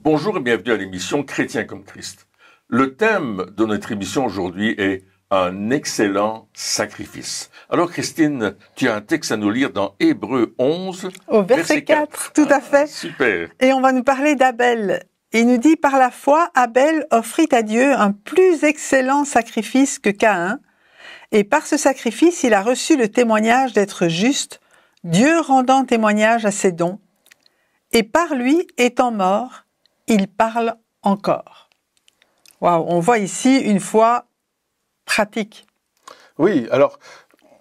Bonjour et bienvenue à l'émission Chrétien comme Christ. Le thème de notre émission aujourd'hui est un excellent sacrifice. Alors Christine, tu as un texte à nous lire dans Hébreux 11, au verset 4. Tout à fait. Super. Et on va nous parler d'Abel. Il nous dit, par la foi, Abel offrit à Dieu un plus excellent sacrifice que Caïn, et par ce sacrifice, il a reçu le témoignage d'être juste, Dieu rendant témoignage à ses dons, et par lui, étant mort, il parle encore. Waouh, on voit ici une foi pratique. Oui, alors,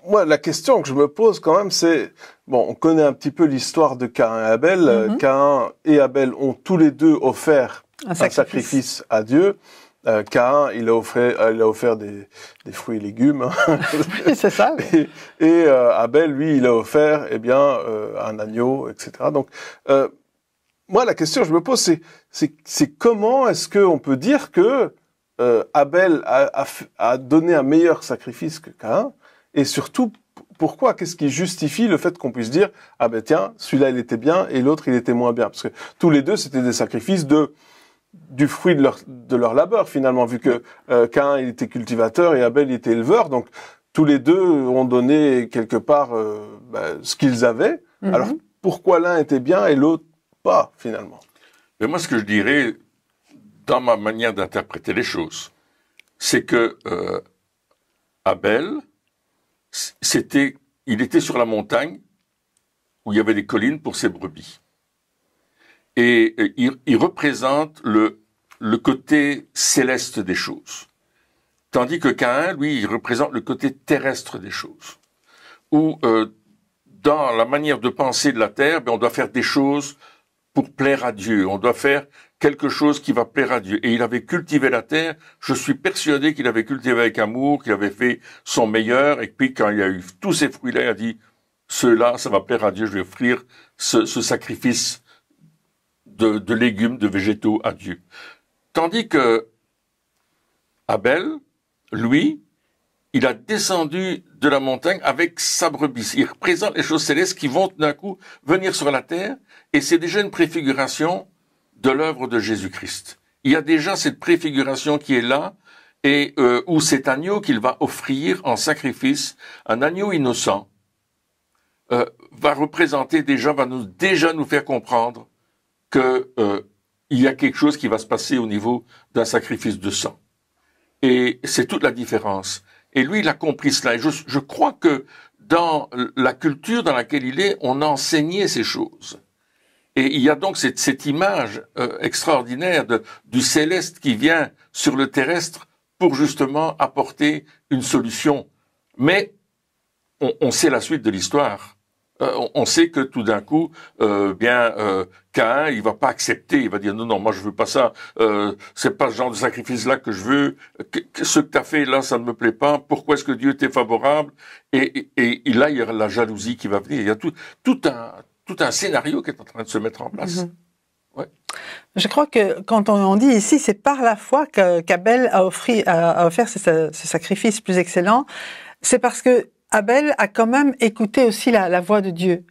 moi, la question que je me pose quand même, c'est, bon, on connaît un petit peu l'histoire de Caïn et Abel. Caïn et Abel ont tous les deux offert un sacrifice à Dieu. Caïn, il a offert des fruits et légumes. Oui, c'est ça. Et Abel, lui, il a offert, un agneau, etc. Donc, moi, la question que je me pose, c'est comment est-ce qu'on peut dire que Abel a donné un meilleur sacrifice que Caïn, et surtout, pourquoi? Qu'est-ce qui justifie le fait qu'on puisse dire, ah ben tiens, celui-là il était bien et l'autre il était moins bien? Parce que tous les deux, c'était des sacrifices du fruit de leur labeur, finalement, vu que Caïn il était cultivateur et Abel il était éleveur, donc tous les deux ont donné quelque part ce qu'ils avaient. Alors, pourquoi l'un était bien et l'autre pas, finalement? Mais moi, ce que je dirais, dans ma manière d'interpréter les choses, c'est que Abel, il était sur la montagne où il y avait des collines pour ses brebis. Et il représente le côté céleste des choses. Tandis que Caïn, lui, il représente le côté terrestre des choses. Où, dans la manière de penser de la terre, on doit faire des choses pour plaire à Dieu. On doit faire quelque chose qui va plaire à Dieu. Et il avait cultivé la terre. Je suis persuadé qu'il avait cultivé avec amour, qu'il avait fait son meilleur. Et puis, quand il a eu tous ces fruits-là, il a dit, ceux-là, ça va plaire à Dieu. Je vais offrir ce sacrifice de légumes, de végétaux à Dieu. Tandis que Abel, lui, il a descendu de la montagne avec sa brebis. Il représente les choses célestes qui vont d'un coup venir sur la terre, et c'est déjà une préfiguration de l'œuvre de Jésus-Christ. Il y a déjà cette préfiguration qui est là, et où cet agneau qu'il va offrir en sacrifice, un agneau innocent, va représenter va déjà nous faire comprendre que il y a quelque chose qui va se passer au niveau d'un sacrifice de sang. Et c'est toute la différence. Et lui, il a compris cela. Et je crois que dans la culture dans laquelle il est, on enseignait ces choses. Et il y a donc cette image extraordinaire du céleste qui vient sur le terrestre pour justement apporter une solution. Mais on sait la suite de l'histoire. On sait que tout d'un coup, Caïn, il va pas accepter, il va dire non, moi je veux pas ça, c'est pas ce genre de sacrifice-là que je veux, ce que t'as fait là, ça ne me plaît pas, pourquoi est-ce que Dieu t'est favorable? Et là, il y a la jalousie qui va venir, il y a tout un scénario qui est en train de se mettre en place. Ouais. Je crois que quand on dit ici, c'est par la foi qu'Abel a offert ce sacrifice plus excellent, c'est parce que Abel a quand même écouté aussi la voix de Dieu.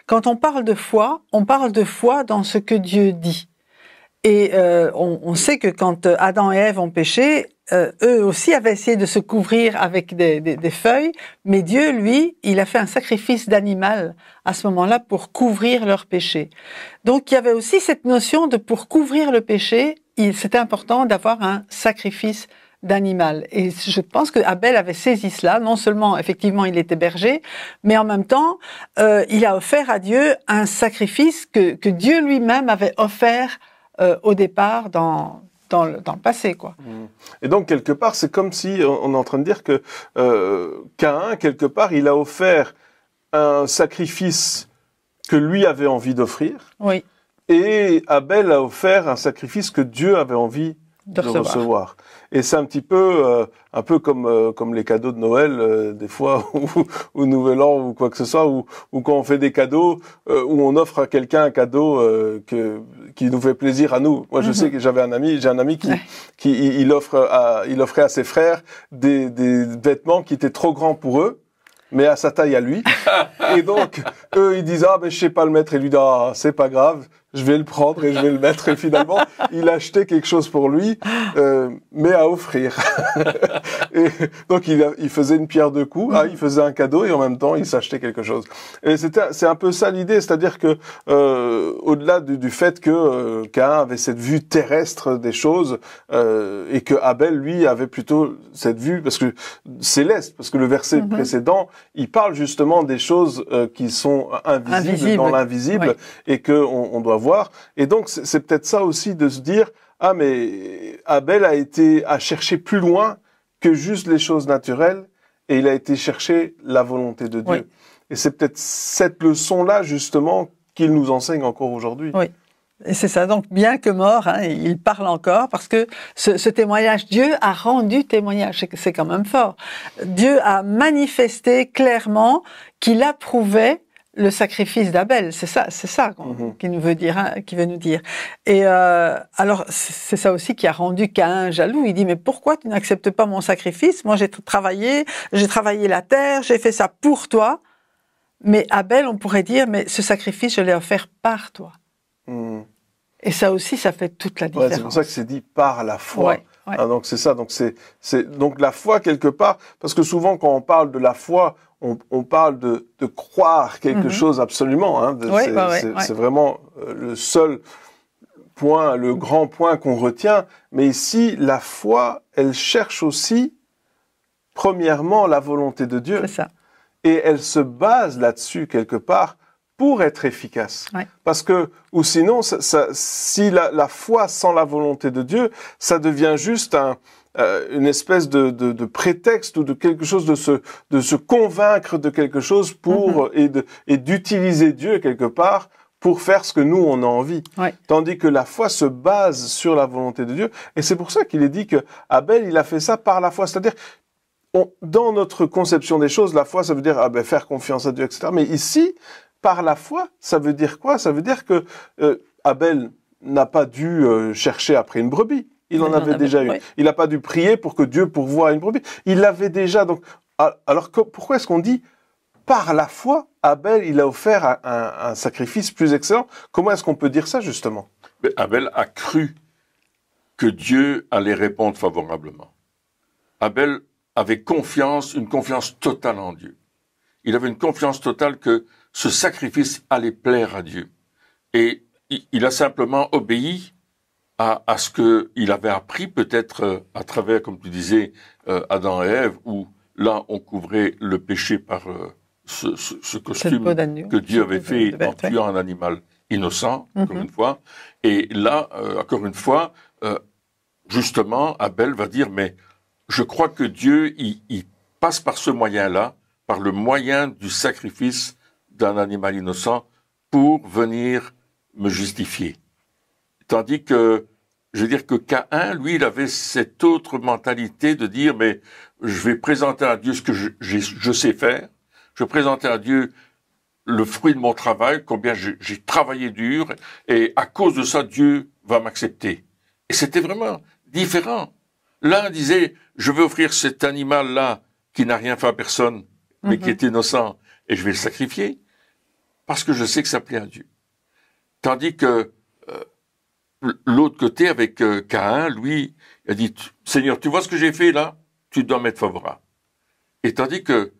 Quand on parle de foi dans ce que Dieu dit. Et on sait que quand Adam et Ève ont péché, eux aussi avaient essayé de se couvrir avec des feuilles, mais Dieu, lui, il a fait un sacrifice d'animal à ce moment-là pour couvrir leur péché. Donc il y avait aussi cette notion de pour couvrir le péché, c'était important d'avoir un sacrifice d'animal. Et je pense que Abel avait saisi cela. Non seulement, effectivement, il était berger, mais en même temps, il a offert à Dieu un sacrifice que Dieu lui-même avait offert au départ dans le passé, quoi. Et donc, quelque part, c'est comme si on est en train de dire que Caïn, quelque part, il a offert un sacrifice que lui avait envie d'offrir. Oui. Et Abel a offert un sacrifice que Dieu avait envie de recevoir. Et c'est un petit peu comme les cadeaux de Noël, des fois, ou Nouvel An, ou quoi que ce soit, ou quand on fait des cadeaux, où on offre à quelqu'un un cadeau qui nous fait plaisir à nous. Moi, je sais que j'ai un ami qui offrait à ses frères des vêtements qui étaient trop grands pour eux, mais à sa taille à lui. Et donc, eux, ils disent, ah, ben, je sais pas le mettre. Et lui dit, ah, c'est pas grave. je vais le prendre et je vais le mettre. Et finalement, il a acheté quelque chose pour lui, mais à offrir. Et donc, il faisait une pierre deux coups. Il faisait un cadeau et en même temps, il s'achetait quelque chose. Et c'est un peu ça l'idée, c'est-à-dire que au-delà du fait que Caïn avait cette vue terrestre des choses et que Abel, lui, avait plutôt cette vue parce que céleste, parce que le verset précédent, il parle justement des choses qui sont invisibles dans l'invisible et que on doit voir. Et donc c'est peut-être ça aussi de se dire mais Abel a cherché plus loin que juste les choses naturelles et il a été chercher la volonté de Dieu. Et c'est peut-être cette leçon-là justement qu'il nous enseigne encore aujourd'hui. Oui. Et c'est ça, donc bien que mort, il parle encore, parce que ce témoignage, Dieu a rendu témoignage, c'est quand même fort. Dieu a manifesté clairement qu'il approuvait le sacrifice d'Abel, c'est ça qu'il veut nous dire. Et alors c'est ça aussi qui a rendu Caïn jaloux. Il dit mais pourquoi tu n'acceptes pas mon sacrifice? Moi j'ai travaillé la terre, j'ai fait ça pour toi. Mais Abel, on pourrait dire mais ce sacrifice je l'ai offert par toi. Et ça aussi, ça fait toute la différence. C'est pour ça que c'est dit par la foi. Donc c'est ça. Donc donc la foi quelque part, parce que souvent quand on parle de la foi, on parle de croire quelque chose absolument. C'est vraiment le seul point, le grand point qu'on retient. Mais ici, la foi, elle cherche aussi, premièrement, la volonté de Dieu. C'est ça. Et elle se base là-dessus quelque part pour être efficace. Parce que, ou sinon, si la foi sans la volonté de Dieu, ça devient juste une espèce de prétexte ou de quelque chose de se convaincre de quelque chose pour et d'utiliser Dieu quelque part pour faire ce que nous on a envie. Tandis que la foi se base sur la volonté de Dieu. Et c'est pour ça qu'il est dit que Abel, il a fait ça par la foi. C'est-à-dire, dans notre conception des choses, la foi, ça veut dire faire confiance à Dieu, etc. Mais ici, par la foi, ça veut dire quoi? Ça veut dire que Abel n'a pas dû chercher après une brebis. Il en avait déjà une. Il n'a pas dû prier pour que Dieu pourvoie une brebis. Il l'avait déjà. Donc, alors pourquoi est-ce qu'on dit par la foi, Abel, il a offert un sacrifice plus excellent? Comment est-ce qu'on peut dire ça justement? Mais Abel a cru que Dieu allait répondre favorablement. Abel avait une confiance totale en Dieu. Il avait une confiance totale que ce sacrifice allait plaire à Dieu. Et il a simplement obéi à ce qu'il avait appris peut-être à travers, comme tu disais, Adam et Ève, où là on couvrait le péché par ce costume que Dieu avait fait en tuant un animal innocent, encore une fois. Et là, encore une fois, justement, Abel va dire, mais je crois que Dieu, il passe par ce moyen-là, par le moyen du sacrifice d'un animal innocent pour venir me justifier. Tandis que, je veux dire que Caïn, lui, il avait cette autre mentalité de dire, mais je vais présenter à Dieu ce que je sais faire, je vais présenter à Dieu le fruit de mon travail, combien j'ai travaillé dur, et à cause de ça, Dieu va m'accepter. Et c'était vraiment différent. L'un disait, je vais offrir cet animal-là qui n'a rien fait à personne, mais qui est innocent, et je vais le sacrifier, parce que je sais que ça plaît à Dieu. Tandis que l'autre côté, avec Caïn, lui, il a dit, Seigneur, tu vois ce que j'ai fait là? Tu dois m'être favorable. Et tandis que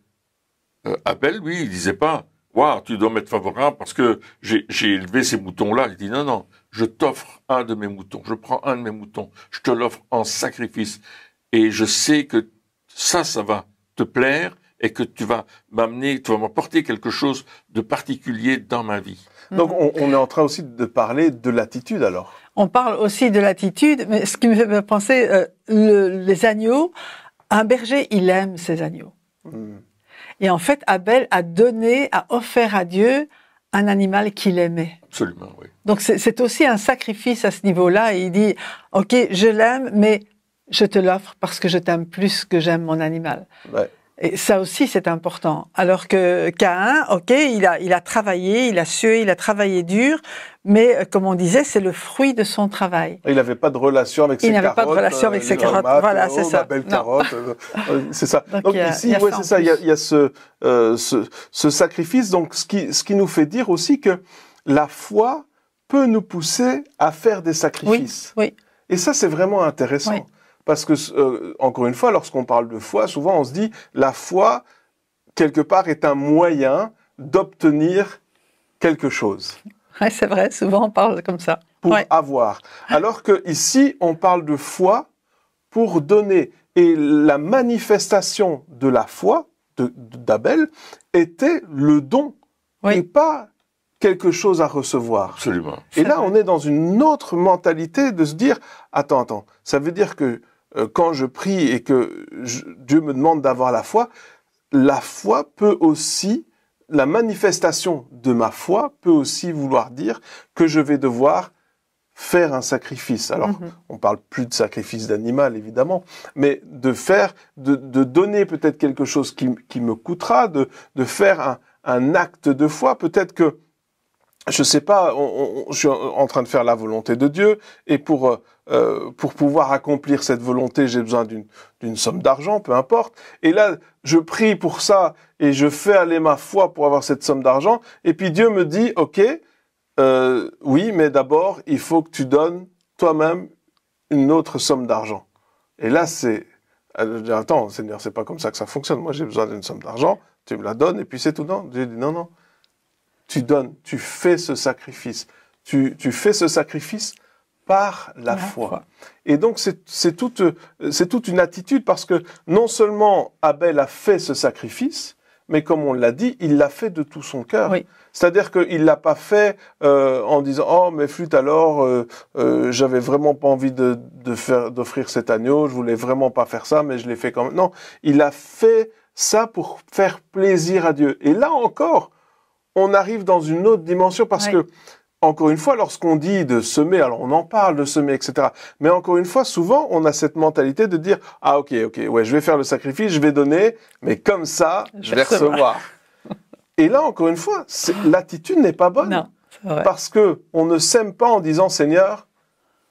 Abel, lui, il disait pas, waouh, tu dois m'être favorable parce que j'ai élevé ces moutons-là. Il dit, non, je t'offre un de mes moutons. Je prends un de mes moutons. Je te l'offre en sacrifice. Et je sais que ça va te plaire et que tu vas m'apporter quelque chose de particulier dans ma vie. Donc, on est en train aussi de parler de l'attitude, alors. On parle aussi de l'attitude, mais ce qui me fait penser, les agneaux, un berger, il aime ses agneaux. Et en fait, Abel a offert à Dieu un animal qu'il aimait. Absolument, oui. Donc, c'est aussi un sacrifice à ce niveau-là. Et il dit, OK, je l'aime, mais je te l'offre parce que je t'aime plus que j'aime mon animal. Ouais. Et ça aussi, c'est important. Alors que Caïn, OK, il a travaillé, il a sué, il a travaillé dur, mais comme on disait, c'est le fruit de son travail. Il n'avait pas de relation avec ses carottes. Il n'avait pas de relation avec ses carottes. Voilà, c'est ça. Ma belle carotte. C'est ça. Donc ici, c'est ça. Il y a ce sacrifice. Donc, ce qui nous fait dire aussi que la foi peut nous pousser à faire des sacrifices. Oui, oui. Et ça, c'est vraiment intéressant. Oui. Parce que, encore une fois, lorsqu'on parle de foi, souvent on se dit, la foi, quelque part, est un moyen d'obtenir quelque chose. Ouais, c'est vrai, souvent on parle comme ça. Pour avoir. Alors que ici, on parle de foi pour donner. Et la manifestation de la foi d'Abel était le don et pas quelque chose à recevoir. Absolument. Et là, on est dans une autre mentalité de se dire, attends, ça veut dire que quand je prie et que Dieu me demande d'avoir la foi peut aussi, la manifestation de ma foi peut aussi vouloir dire que je vais devoir faire un sacrifice. Alors, on parle plus de sacrifice d'animal, évidemment, mais de donner peut-être quelque chose qui me coûtera, de faire un acte de foi. Peut-être que, je sais pas, je suis en train de faire la volonté de Dieu, et pour pouvoir accomplir cette volonté, j'ai besoin d'une somme d'argent, peu importe. Et là, je prie pour ça, et je fais aller ma foi pour avoir cette somme d'argent, et puis Dieu me dit, ok, oui, mais d'abord, il faut que tu donnes toi-même une autre somme d'argent. Et là, attends, Seigneur, c'est pas comme ça que ça fonctionne. Moi, j'ai besoin d'une somme d'argent, tu me la donnes, et puis c'est tout. Non, Dieu dit non. Tu donnes, tu fais ce sacrifice. Tu fais ce sacrifice par la foi. Et donc, c'est toute une attitude, parce que non seulement Abel a fait ce sacrifice, mais comme on l'a dit, il l'a fait de tout son cœur. Oui. C'est-à-dire qu'il l'a pas fait en disant, oh mais flûte alors, j'avais vraiment pas envie d'offrir cet agneau, je voulais vraiment pas faire ça, mais je l'ai fait quand même. Non, il a fait ça pour faire plaisir à Dieu. Et là encore, on arrive dans une autre dimension, parce que, encore une fois, lorsqu'on dit de semer, alors on en parle de semer, etc. Mais encore une fois, souvent, on a cette mentalité de dire, ah ok, ouais, je vais faire le sacrifice, je vais donner, mais comme ça, je vais recevoir. Et là, encore une fois, l'attitude n'est pas bonne. Non, c'est vrai. Parce que on ne sème pas en disant, Seigneur,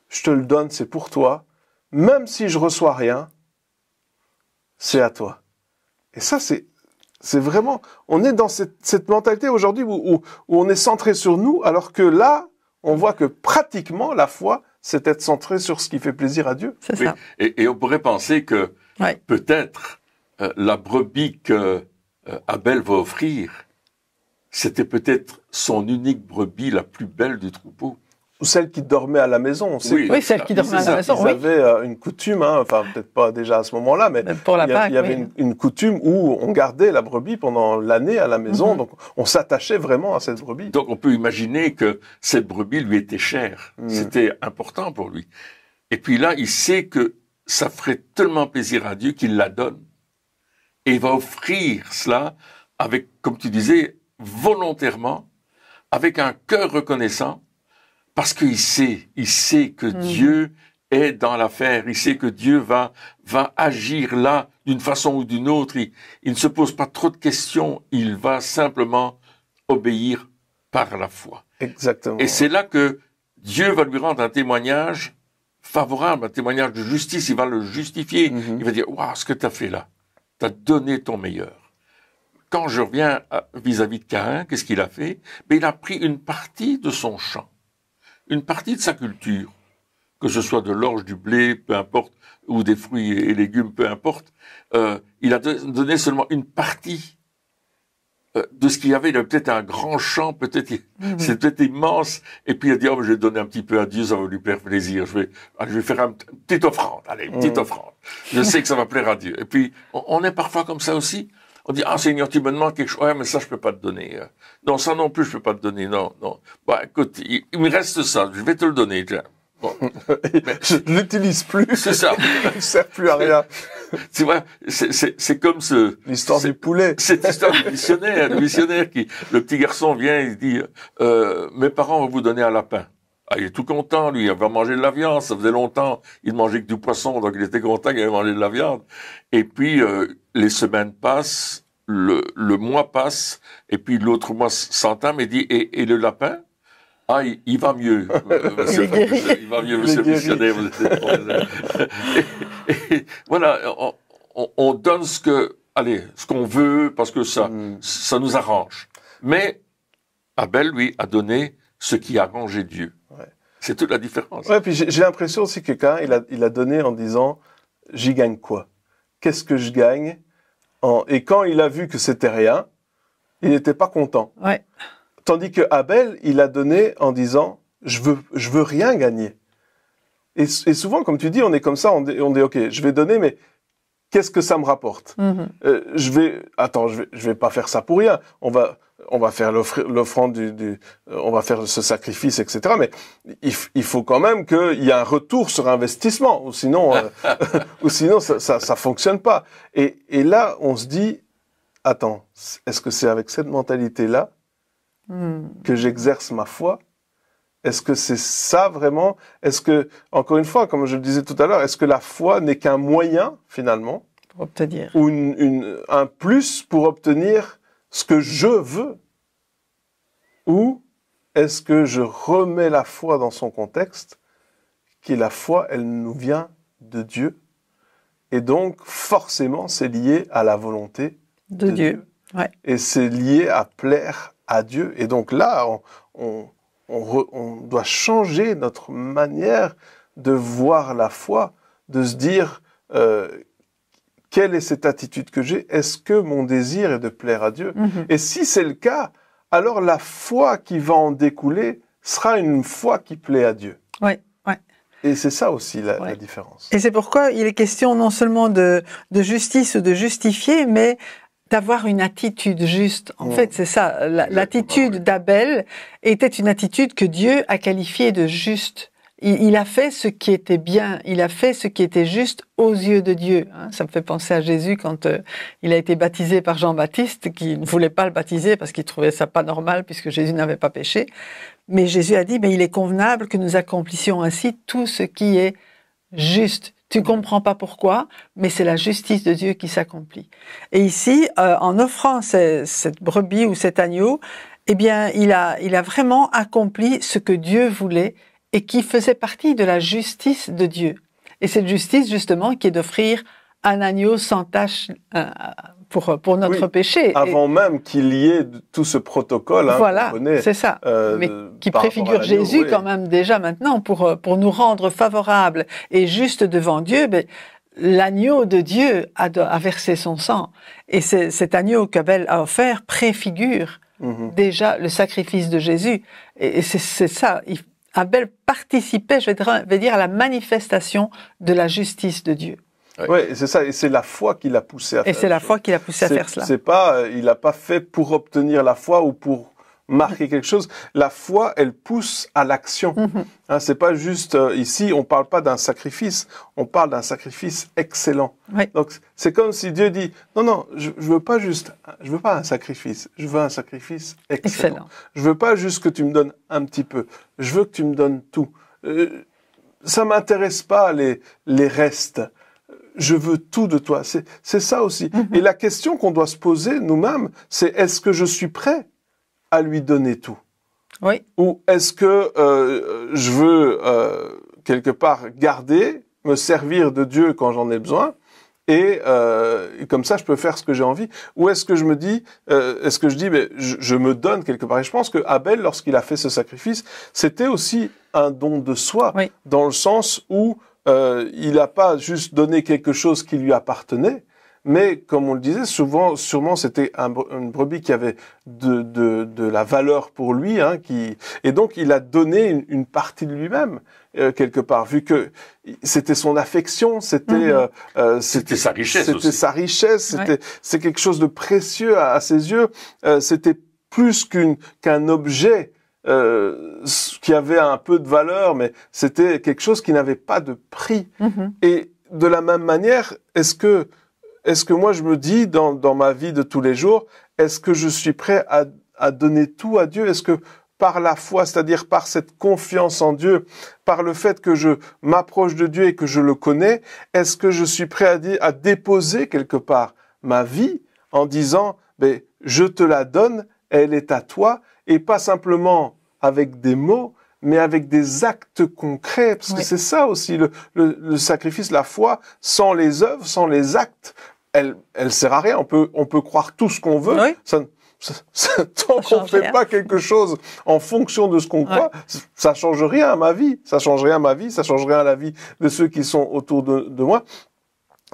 je te le donne, c'est pour toi. Même si je reçois rien, c'est à toi. Et ça, c'est vraiment, on est dans cette mentalité aujourd'hui où on est centré sur nous, alors que là, on voit que pratiquement la foi, c'est être centré sur ce qui fait plaisir à Dieu. C'est ça. Et on pourrait penser que peut-être la brebis que Abel va offrir, c'était peut-être son unique brebis la plus belle du troupeau. Ou celle qui dormait à la maison. On sait oui, celle qui dormait à la maison. Ils avaient une coutume, enfin peut-être pas déjà à ce moment-là, mais pour la Pâque, il y avait une coutume où on gardait la brebis pendant l'année à la maison, donc on s'attachait vraiment à cette brebis. Donc on peut imaginer que cette brebis lui était chère, c'était important pour lui. Et puis là, il sait que ça ferait tellement plaisir à Dieu qu'il la donne. Et il va offrir cela avec, comme tu disais, volontairement, avec un cœur reconnaissant, parce qu'il sait que Dieu est dans l'affaire, il sait que Dieu va agir là d'une façon ou d'une autre, il ne se pose pas trop de questions, il va simplement obéir par la foi. Exactement. Et c'est là que Dieu va lui rendre un témoignage favorable, un témoignage de justice, il va le justifier, il va dire, waouh, ce que tu as fait là, tu as donné ton meilleur. Quand je reviens vis-à-vis de Caïn, qu'est-ce qu'il a fait? Mais il a pris une partie de son champ, une partie de sa culture, que ce soit de l'orge, du blé, peu importe, ou des fruits et légumes, peu importe. Il a donné seulement une partie de ce qu'il y avait. Il avait peut-être un grand champ, c'est peut-être immense. Et puis il a dit, oh, je vais donner un petit peu à Dieu, ça va lui faire plaisir. Je vais faire une petite offrande. Allez, une petite offrande. Je sais que ça va plaire à Dieu. Et puis, on est parfois comme ça aussi. On dit, ah, Seigneur, tu me demandes quelque chose. Ouais, mais ça, je peux pas te donner. Non, ça non plus, je peux pas te donner. Non. Bah, écoute, il me reste ça. Je vais te le donner, tiens. Bon. Mais je l'utilise plus. C'est ça. Ça ne sert plus à rien. Tu vois, c'est comme l'histoire du poulet. Cette histoire du missionnaire, le petit garçon vient, il dit, mes parents vont vous donner un lapin. Ah, il est tout content, lui, il va manger de la viande, ça faisait longtemps, il ne mangeait que du poisson, donc il était content qu'il avait mangé de la viande. Et puis, les semaines passent, le mois passe, et puis l'autre mois s'entame et dit, et le lapin? Ah, il va mieux, monsieur. Il va mieux, monsieur le missionnaire. Et voilà, on donne ce qu'on veut, parce que ça nous arrange. Mais Abel, lui, a donné ce qui arrangeait Dieu. Ouais. C'est toute la différence. Ouais, puis j'ai l'impression aussi que quelqu'un, il a donné en disant, j'y gagne quoi? Qu'est-ce que je gagne? Et quand il a vu que c'était rien, il n'était pas content. Ouais. Tandis que Abel, il a donné en disant, je veux rien gagner. Et souvent, comme tu dis, on est comme ça, on dit, ok, je vais donner, mais qu'est-ce que ça me rapporte? Je vais pas faire ça pour rien. On va faire l'offrande on va faire ce sacrifice, etc. Mais il faut quand même qu'il y ait un retour sur investissement, ou sinon, ça fonctionne pas. Et là, on se dit, attends, est-ce que c'est avec cette mentalité-là que j'exerce ma foi? Est-ce que c'est ça vraiment? Est-ce que, encore une fois, comme je le disais tout à l'heure, est-ce que la foi n'est qu'un moyen, finalement, pour obtenir, ou un plus pour obtenir ce que je veux? Ou est-ce que je remets la foi dans son contexte, qui la foi, elle nous vient de Dieu, et donc forcément c'est lié à la volonté de Dieu. Ouais. Et c'est lié à plaire à Dieu. Et donc là, on doit changer notre manière de voir la foi, de se dire quelle est cette attitude que j'ai? Est-ce que mon désir est de plaire à Dieu? Et si c'est le cas, alors la foi qui va en découler sera une foi qui plaît à Dieu. Ouais, ouais. Et c'est ça aussi la différence. Et c'est pourquoi il est question non seulement de justice ou de justifier, mais d'avoir une attitude juste. En fait, c'est ça. L'attitude d'Abel était une attitude que Dieu a qualifiée de juste. Il a fait ce qui était bien, il a fait ce qui était juste aux yeux de Dieu. Ça me fait penser à Jésus quand il a été baptisé par Jean-Baptiste, qui ne voulait pas le baptiser parce qu'il trouvait ça pas normal puisque Jésus n'avait pas péché. Mais Jésus a dit, mais il est convenable que nous accomplissions ainsi tout ce qui est juste. Tu comprends pas pourquoi, mais c'est la justice de Dieu qui s'accomplit. Et ici, en offrant cette brebis ou cet agneau, eh bien, il a vraiment accompli ce que Dieu voulait et qui faisait partie de la justice de Dieu. Et cette justice, justement, qui est d'offrir un agneau sans tache pour notre péché. Avant même qu'il y ait tout ce protocole. Voilà, c'est ça. Mais qui préfigure Jésus quand même déjà maintenant pour nous rendre favorables et justes devant Dieu. Ben, l'agneau de Dieu a versé son sang. Et cet agneau qu'Abel a offert préfigure déjà le sacrifice de Jésus. Et c'est ça. Abel participait, je vais dire, à la manifestation de la justice de Dieu. Oui, c'est ça, et c'est la foi qui l'a poussé à faire. Et c'est la foi qui l'a poussé à faire cela. C'est pas, il l'a pas fait pour obtenir la foi ou pour marquer quelque chose. La foi, elle pousse à l'action. C'est pas juste ici, on parle pas d'un sacrifice, on parle d'un sacrifice excellent. Oui. Donc c'est comme si Dieu dit non, je veux pas un sacrifice, je veux un sacrifice excellent. Je veux pas juste que tu me donnes un petit peu, je veux que tu me donnes tout. Ça m'intéresse pas les restes. Je veux tout de toi. C'est ça aussi. Et la question qu'on doit se poser nous-mêmes, c'est est-ce que je suis prêt à lui donner tout? Oui. Ou est-ce que je veux quelque part garder, me servir de Dieu quand j'en ai besoin, et comme ça je peux faire ce que j'ai envie? Ou est-ce que je me dis, mais je me donne quelque part? Et je pense que Abel, lorsqu'il a fait ce sacrifice, c'était aussi un don de soi, dans le sens où il n'a pas juste donné quelque chose qui lui appartenait, mais comme on le disait, sûrement c'était une brebis qui avait de la valeur pour lui, et donc il a donné une partie de lui-même quelque part, vu que c'était son affection, c'était sa richesse, c'est quelque chose de précieux à ses yeux, c'était plus qu'un objet. Qui avait un peu de valeur, mais c'était quelque chose qui n'avait pas de prix. Et de la même manière, est-ce que moi je me dis dans ma vie de tous les jours, est-ce que je suis prêt à donner tout à Dieu? Est-ce que par la foi, c'est-à-dire par cette confiance en Dieu, par le fait que je m'approche de Dieu et que je le connais, est-ce que je suis prêt à déposer quelque part ma vie en disant, je te la donne, elle est à toi, et pas simplement avec des mots, mais avec des actes concrets, parce que c'est ça aussi le sacrifice, la foi, sans les œuvres, sans les actes, elle sert à rien. On peut croire tout ce qu'on veut, tant qu'on ne fait pas quelque chose en fonction de ce qu'on croit, ça change rien à ma vie. Ça change rien à ma vie, ça change rien à la vie de ceux qui sont autour de moi.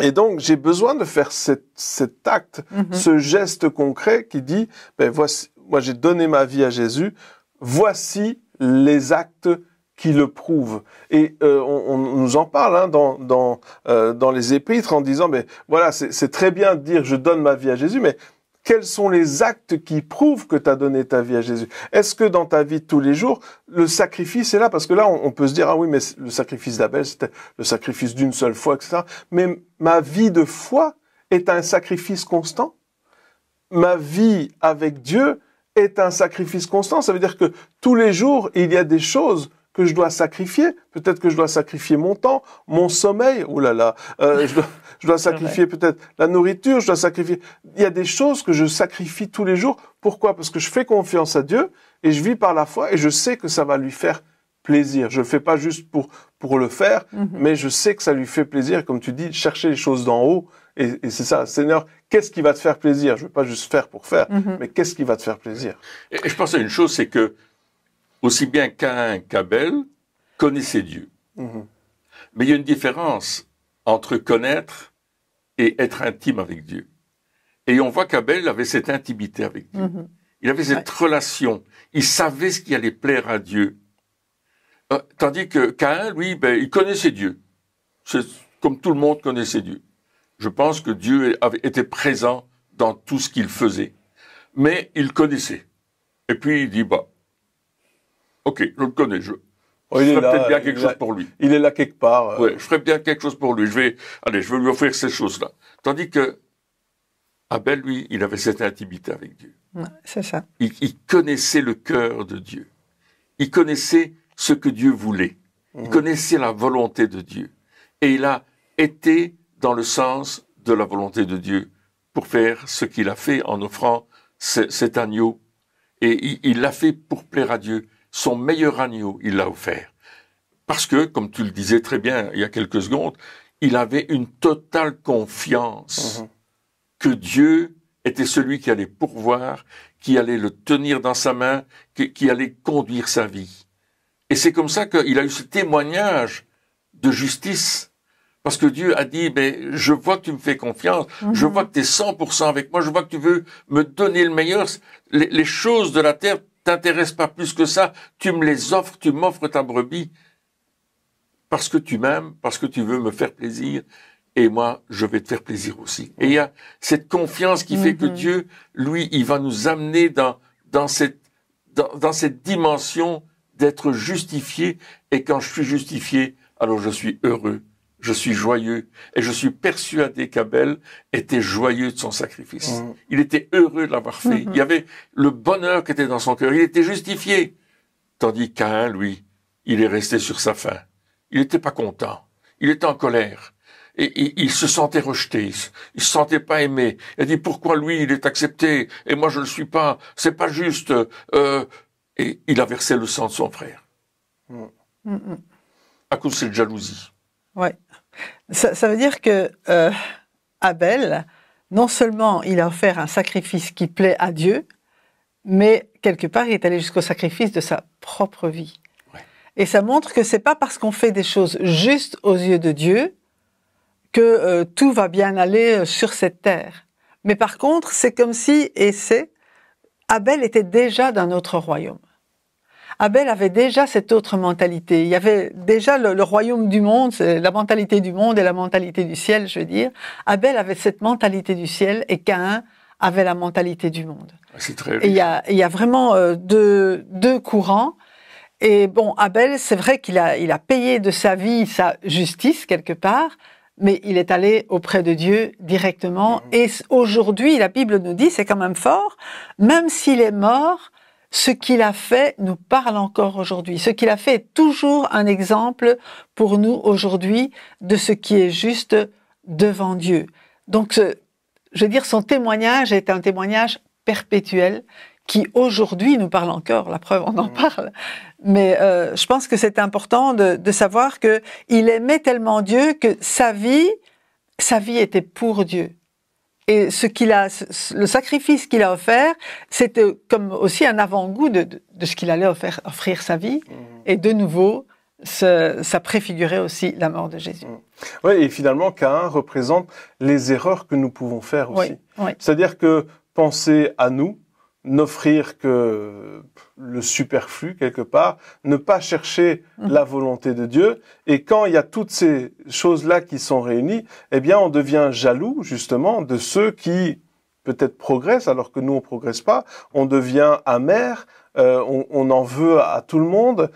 Et donc, j'ai besoin de faire cet acte, ce geste concret qui dit, ben voici, moi j'ai donné ma vie à Jésus, voici les actes qui le prouvent. Et on nous en parle hein, dans les épîtres en disant, mais voilà, c'est très bien de dire je donne ma vie à Jésus, mais quels sont les actes qui prouvent que tu as donné ta vie à Jésus? Est-ce que dans ta vie de tous les jours, le sacrifice est là? Parce que là, on peut se dire, ah oui, mais le sacrifice d'Abel, c'était le sacrifice d'une seule fois, etc. Mais ma vie de foi est un sacrifice constant. Ma vie avec Dieu est un sacrifice constant. Ça veut dire que tous les jours, il y a des choses que je dois sacrifier. Peut-être que je dois sacrifier mon temps, mon sommeil. Oh là là, je dois sacrifier peut-être la nourriture. Je dois sacrifier. Il y a des choses que je sacrifie tous les jours. Pourquoi? Parce que je fais confiance à Dieu et je vis par la foi et je sais que ça va lui faire plaisir. Je le fais pas juste pour le faire, mais je sais que ça lui fait plaisir. Comme tu dis, chercher les choses d'en haut. Et c'est ça, Seigneur, qu'est-ce qui va te faire plaisir? Je veux pas juste faire pour faire, mais qu'est-ce qui va te faire plaisir? Et je pense à une chose, c'est que aussi bien Caïn qu'Abel connaissaient Dieu. Mais il y a une différence entre connaître et être intime avec Dieu. Et on voit qu'Abel avait cette intimité avec Dieu. Il avait cette relation. Il savait ce qui allait plaire à Dieu. Tandis que Caïn, lui, il connaissait Dieu. C'est comme tout le monde connaissait Dieu. Je pense que Dieu était présent dans tout ce qu'il faisait. Mais il connaissait. Et puis il dit, ok, je le connais, je ferai peut-être bien quelque chose pour lui. Il est là quelque part. Ouais, je ferai bien quelque chose pour lui. Je vais lui offrir ces choses-là. Tandis que Abel, lui, il avait cette intimité avec Dieu. Ouais, c'est ça. Il connaissait le cœur de Dieu. Il connaissait ce que Dieu voulait. Il connaissait la volonté de Dieu. Et il a été dans le sens de la volonté de Dieu pour faire ce qu'il a fait en offrant cet agneau. Et il l'a fait pour plaire à Dieu. Son meilleur agneau, il l'a offert. Parce que, comme tu le disais très bien il y a quelques secondes, il avait une totale confiance que Dieu était celui qui allait pourvoir, qui allait le tenir dans sa main, qui allait conduire sa vie. Et c'est comme ça qu'il a eu ce témoignage de justice. Parce que Dieu a dit, je vois que tu me fais confiance, je vois que tu es 100% avec moi, je vois que tu veux me donner le meilleur. Les choses de la terre t'intéressent pas plus que ça, tu me les offres, tu m'offres ta brebis. Parce que tu m'aimes, parce que tu veux me faire plaisir, et moi, je vais te faire plaisir aussi. Et il y a cette confiance qui fait que Dieu, lui, il va nous amener dans cette dimension d'être justifié, et quand je suis justifié, alors je suis heureux, je suis joyeux, et je suis persuadé qu'Abel était joyeux de son sacrifice. Il était heureux de l'avoir fait. Il y avait le bonheur qui était dans son cœur. Il était justifié. Tandis qu'Caïn, lui, il est resté sur sa faim. Il n'était pas content. Il était en colère. Et il se sentait rejeté. Il se sentait pas aimé. Il a dit, pourquoi lui, il est accepté, et moi, je ne le suis pas. C'est pas juste. Et il a versé le sang de son frère. À cause de cette jalousie. Ouais. Ça veut dire que Abel, non seulement il a offert un sacrifice qui plaît à Dieu, mais quelque part il est allé jusqu'au sacrifice de sa propre vie. Ouais. Et ça montre que c'est pas parce qu'on fait des choses justes aux yeux de Dieu que tout va bien aller sur cette terre. Mais par contre, c'est comme si, Abel était déjà d'un autre royaume. Abel avait déjà cette autre mentalité. Il y avait déjà le royaume du monde, c'est la mentalité du monde et la mentalité du ciel, je veux dire. Abel avait cette mentalité du ciel et Caïn avait la mentalité du monde. C'est très et il y a vraiment deux courants. Et bon, Abel, c'est vrai qu'il a payé de sa vie sa justice quelque part, mais il est allé auprès de Dieu directement. Et aujourd'hui, la Bible nous dit, c'est quand même fort, même s'il est mort, ce qu'il a fait nous parle encore aujourd'hui. Ce qu'il a fait est toujours un exemple pour nous aujourd'hui de ce qui est juste devant Dieu. Donc, je veux dire, son témoignage est un témoignage perpétuel qui aujourd'hui nous parle encore. La preuve, on en parle. Mais je pense que c'est important de savoir que il aimait tellement Dieu que sa vie était pour Dieu. Et le sacrifice qu'il a offert, c'était comme aussi un avant-goût de ce qu'il allait offrir sa vie. Et de nouveau, ça préfigurait aussi la mort de Jésus. Oui, et finalement, Caïn représente les erreurs que nous pouvons faire aussi. Oui. C'est-à-dire que penser à nous, n'offrir que le superflu quelque part, ne pas chercher la volonté de Dieu. Et quand il y a toutes ces choses-là qui sont réunies, eh bien, on devient jaloux, justement, de ceux qui peut-être progressent alors que nous, on progresse pas. On devient amer, on en veut à tout le monde.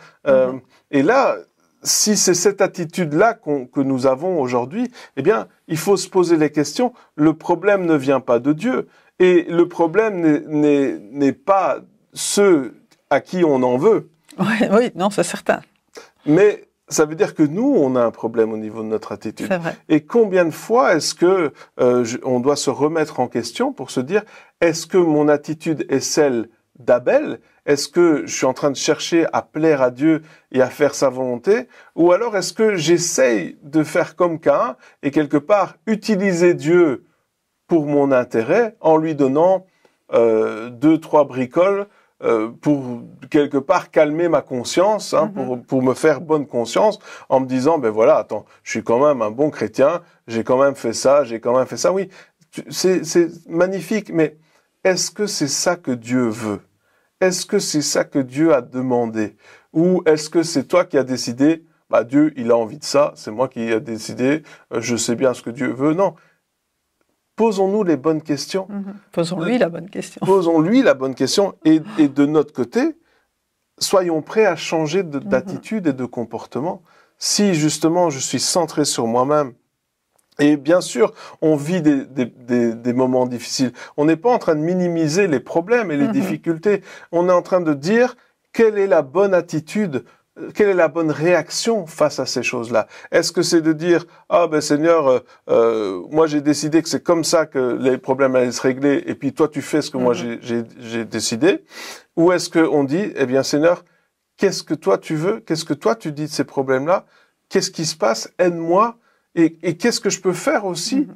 Et là, si c'est cette attitude-là que nous avons aujourd'hui, eh bien, il faut se poser les questions. Le problème ne vient pas de Dieu. Et le problème n'est pas ceux à qui on en veut. Oui, non, c'est certain. Mais ça veut dire que nous, on a un problème au niveau de notre attitude. C'est vrai. Et combien de fois est-ce que on doit se remettre en question pour se dire, est-ce que mon attitude est celle d'Abel? Est-ce que je suis en train de chercher à plaire à Dieu et à faire sa volonté? Ou alors est-ce que j'essaye de faire comme Caïn et quelque part utiliser Dieu pour mon intérêt, en lui donnant 2-3 bricoles pour quelque part calmer ma conscience, pour me faire bonne conscience, en me disant, ben voilà, attends, je suis quand même un bon chrétien, j'ai quand même fait ça, Oui, c'est magnifique, mais est-ce que c'est ça que Dieu veut? Est-ce que c'est ça que Dieu a demandé? Ou est-ce que c'est toi qui as décidé, bah Dieu, il a envie de ça, c'est moi qui ai décidé, je sais bien ce que Dieu veut? Non. Posons-nous les bonnes questions. Posons-lui la bonne question. Posons-lui la bonne question. Et de notre côté, soyons prêts à changer d'attitude et de comportement. Si justement je suis centré sur moi-même, et bien sûr, on vit des moments difficiles. On n'est pas en train de minimiser les problèmes et les difficultés. On est en train de dire quelle est la bonne attitude, quelle est la bonne réaction face à ces choses-là? Est-ce que c'est de dire « Ah ben Seigneur, moi j'ai décidé que c'est comme ça que les problèmes allaient se régler et puis toi tu fais ce que moi j'ai décidé » Ou est-ce qu'on dit « Eh bien Seigneur, qu'est-ce que toi tu veux? Qu'est-ce que toi tu dis de ces problèmes-là? Qu'est-ce qui se passe? Aide-moi et qu'est-ce que je peux faire aussi?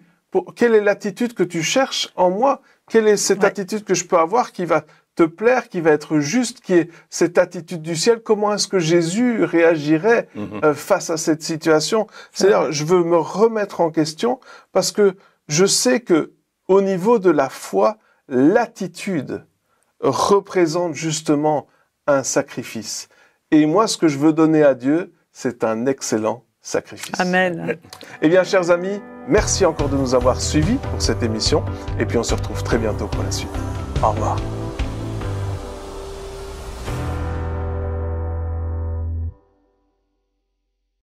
Quelle est l'attitude que tu cherches en moi? Quelle est cette attitude que je peux avoir qui va te plaire, qui va être juste, qui est cette attitude du ciel? Comment est-ce que Jésus réagirait face à cette situation? C'est-à-dire, je veux me remettre en question parce que je sais que au niveau de la foi, l'attitude représente justement un sacrifice. Et moi, ce que je veux donner à Dieu, c'est un excellent sacrifice. Amen. Eh bien, chers amis, merci encore de nous avoir suivis pour cette émission. Et puis, on se retrouve très bientôt pour la suite. Au revoir.